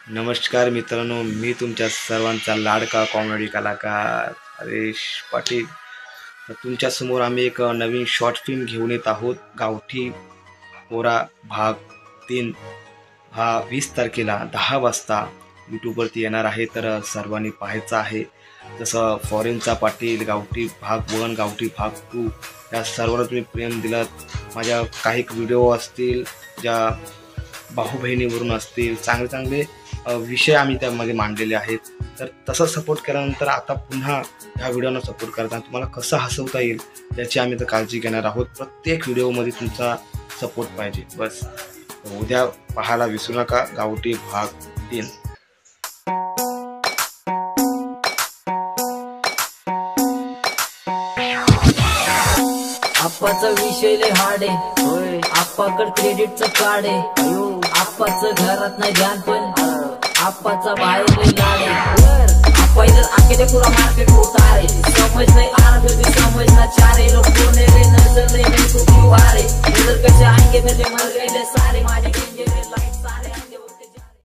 नमस्कार मित्रांनो, मी तुमच्या सर्वांचा लाडका कॉमेडी कलाकार हरेश पाटील. तर तुमच्यासमोर आम्ही एक नवीन शॉर्ट फिल्म घेऊन येत आहोत. गावठी पोरा भाग 3 हा 20 तारखेला 10 वाजता यूट्यूबवरती येणार आहे. तर सर्वांनी पाहायचा आहे. जसं फॉरेनचा पाटील, गावठी भाग 1, गावठी भाग 2 या सर्वांना तुम्ही प्रेम दिलात. माझ्या काही व्हिडिओ असतील ज्या भाऊ बहिणीवरून असतील, चांगले चांगले विषय आम्ही त्यामध्ये मांडलेले आहेत. तर तसं सपोर्ट केल्यानंतर आता पुन्हा ह्या व्हिडिओना सपोर्ट करताना तुम्हाला कसं हसवता येईल याची आम्ही तर काळजी घेणार आहोत. प्रत्येक व्हिडिओमध्ये तुमचा सपोर्ट पाहिजे. बस उद्या पाहायला विसरू नका गावठी भाग 3. आप्पाचा विषय लय हार्ड आहे. आप्पाकड क्रेडिटचं कार्ड आहे. आप्पाचं घरात नाही ध्यान पण आप्पाचा बाहेर लय लाड आहे. आप्पा इधर आके दे पूरा मार्केट उतार है. समझ नहीं आ रहा तुझे समझना चाह रहे लोग बोलने रे नजर नहीं मेरे को क्यों आ रहे इधर कैसे आएंगे मेरे मर गए